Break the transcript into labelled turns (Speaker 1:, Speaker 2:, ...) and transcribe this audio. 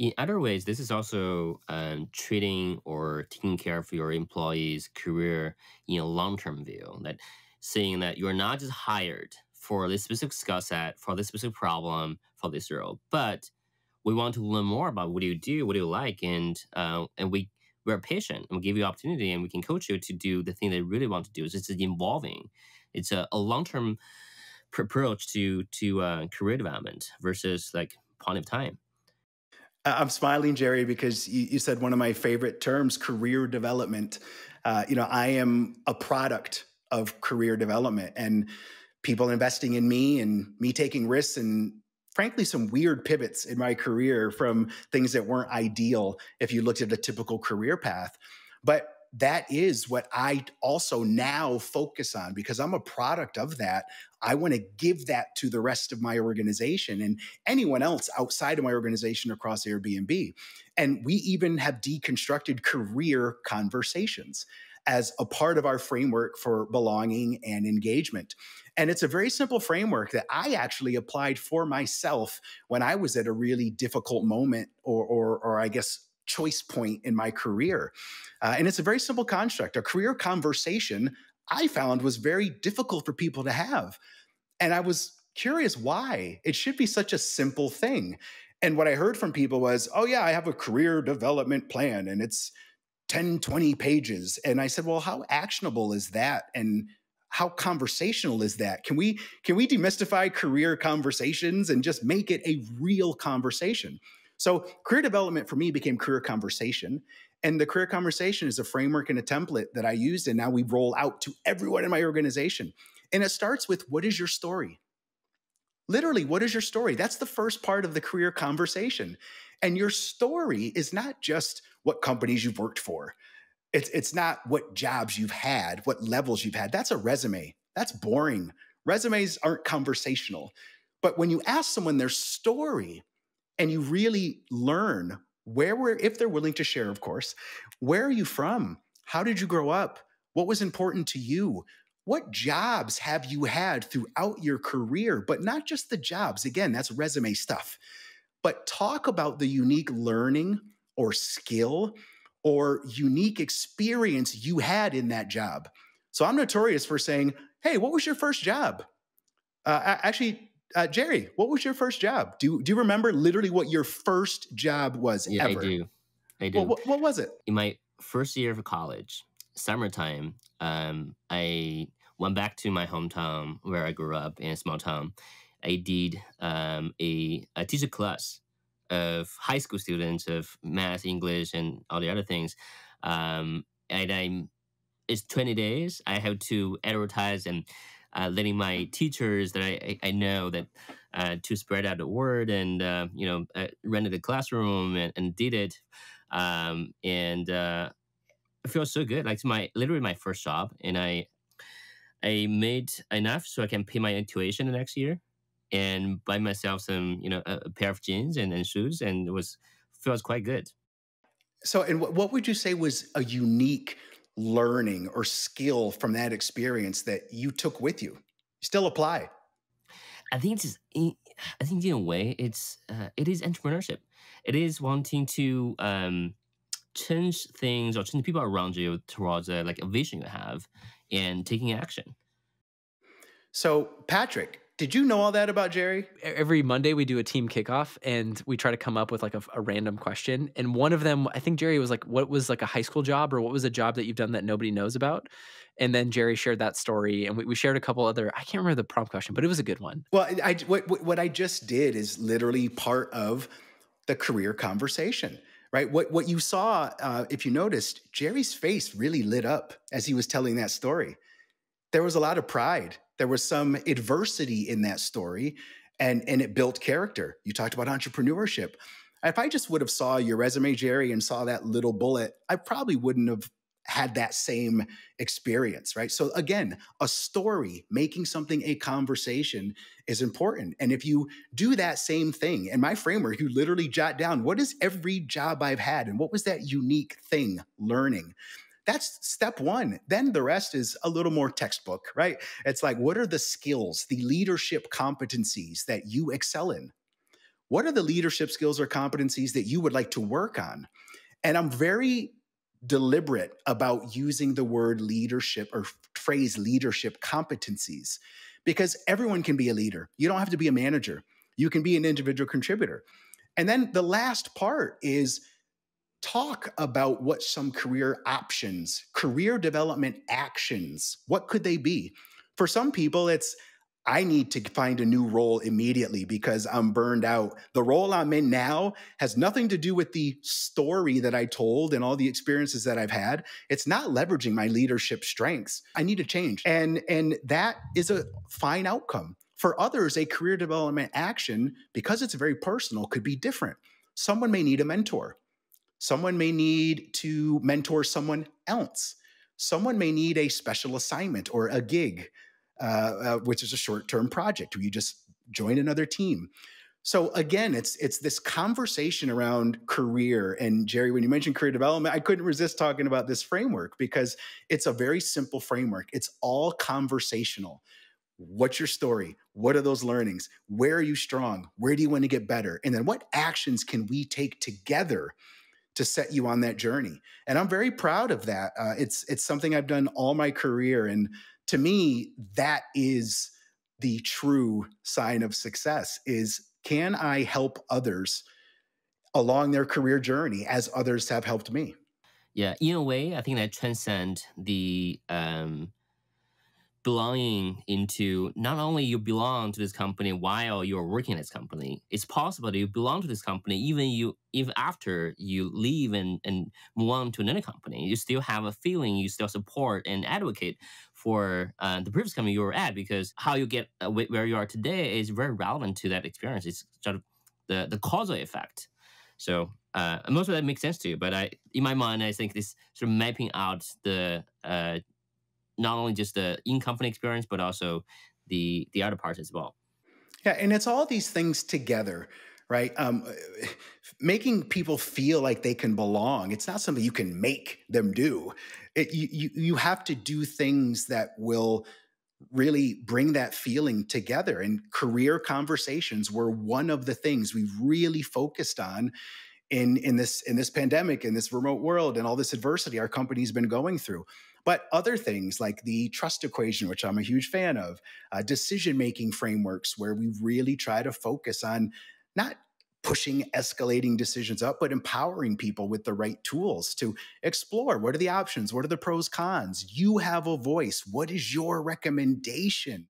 Speaker 1: In other ways, this is also treating or taking care of your employees' career in a long-term view. That saying that you're not just hired for this specific skill set, for this specific problem, for this role, but we want to learn more about what do you do, what do you like, and we're patient and we give you opportunity and we can coach you to do the thing they really want to do. It's just involving. It's a long-term approach to career development versus like point of time.
Speaker 2: I'm smiling, Jerry, because you said one of my favorite terms, career development. I am a product of career development and people investing in me and me taking risks and frankly, some weird pivots in my career from things that weren't ideal if you looked at a typical career path. But that is what I also now focus on because I'm a product of that. I want to give that to the rest of my organization and anyone else outside of my organization across Airbnb. And we even have deconstructed career conversations as a part of our framework for belonging and engagement. And it's a very simple framework that I actually applied for myself when I was at a really difficult moment or I guess, choice point in my career. And it's a very simple construct. A career conversation I found was very difficult for people to have. And I was curious why. It should be such a simple thing. And what I heard from people was, oh, yeah, I have a career development plan and it's 10, 20 pages. And I said, well, how actionable is that? And how conversational is that? Can we demystify career conversations and just make it a real conversation? So career development for me became career conversation. And the career conversation is a framework and a template that I used. And now we roll out to everyone in my organization. And it starts with, what is your story? Literally, what is your story? That's the first part of the career conversation. And your story is not just what companies you've worked for. It's not what jobs you've had, what levels you've had. That's a resume. That's boring. Resumes aren't conversational. But when you ask someone their story and you really learn if they're willing to share, of course, where are you from? How did you grow up? What was important to you? What jobs have you had throughout your career? But not just the jobs. Again, that's resume stuff. But talk about the unique learning or skill or unique experience you had in that job. So I'm notorious for saying, hey, what was your first job? Jerry, what was your first job? Do you remember literally what your first job was
Speaker 1: Yeah, I
Speaker 2: ever?
Speaker 1: do. I
Speaker 2: Well,
Speaker 1: do.
Speaker 2: what was it?
Speaker 1: In my first year of college, summertime, I went back to my hometown where I grew up in a small town. I did a teacher class of high school students of math, English, and all the other things. It's 20 days. I have to advertise and letting my teachers that I know that to spread out the word and rented a classroom and did it. It feels so good. Like it's literally my first job, and I made enough so I can pay my tuition the next year and buy myself some a pair of jeans and shoes, and feels quite good.
Speaker 2: So, and what would you say was a unique learning or skill from that experience that you took with you? Still apply.
Speaker 1: I think I think in a way it is entrepreneurship. It is wanting to change things or change people around you towards like a vision you have and taking action.
Speaker 2: So, Patrick, did you know all that about Jerry?
Speaker 3: Every Monday we do a team kickoff and we try to come up with like a random question. And one of them, I think Jerry was like, what was like a high school job or what was a job that you've done that nobody knows about? And then Jerry shared that story and we shared a couple other, I can't remember the prompt question, but it was a good one.
Speaker 2: Well, what I just did is literally part of the career conversation, right? What you saw, if you noticed, Jerry's face really lit up as he was telling that story. There was a lot of pride. There was some adversity in that story, and it built character. You talked about entrepreneurship. If I just would have saw your resume, Jerry, and saw that little bullet, I probably wouldn't have had that same experience, right? So again, a story, making something a conversation is important. And if you do that same thing, in my framework, you literally jot down, what is every job I've had? And what was that unique thing learning? That's step one. Then the rest is a little more textbook, right? It's like, what are the skills, the leadership competencies that you excel in? what are the leadership skills or competencies that you would like to work on? And I'm very deliberate about using the word leadership or phrase leadership competencies because everyone can be a leader. You don't have to be a manager. You can be an individual contributor. And then the last part is talk about what some career options, career development actions, what could they be? For some people, it's I need to find a new role immediately because I'm burned out. The role I'm in now has nothing to do with the story that I told and all the experiences that I've had. It's not leveraging my leadership strengths. I need to change. And that is a fine outcome. For others, a career development action, because it's very personal, could be different. Someone may need a mentor. Someone may need to mentor someone else. Someone may need a special assignment or a gig, which is a short-term project where you just join another team. So again, it's this conversation around career. And Jerry, when you mentioned career development, I couldn't resist talking about this framework because it's a very simple framework. It's all conversational. What's your story? What are those learnings? Where are you strong? Where do you want to get better? And then what actions can we take together to set you on that journey? And I'm very proud of that. It's something I've done all my career. And to me, that is the true sign of success is can I help others along their career journey as others have helped me?
Speaker 1: Yeah, in a way, I think that transcend the belonging into not only you belong to this company while you're working at this company. It's possible that you belong to this company even after you leave and move on to another company. You still have a feeling, you still support and advocate for the previous company you were at because how you get where you are today is very relevant to that experience. It's sort of the causal effect. So most of that makes sense to you, but in my mind, I think this sort of mapping out the not only just the in-company experience, but also the other parts as well.
Speaker 2: Yeah, and it's all these things together, right? Making people feel like they can belong. It's not something you can make them do. You have to do things that will really bring that feeling together. And career conversations were one of the things we really focused on in this pandemic, in this remote world, and all this adversity our company's been going through. But other things like the trust equation, which I'm a huge fan of, decision-making frameworks where we really try to focus on not pushing escalating decisions up, but empowering people with the right tools to explore what are the options, what are the pros, cons. You have a voice. What is your recommendation?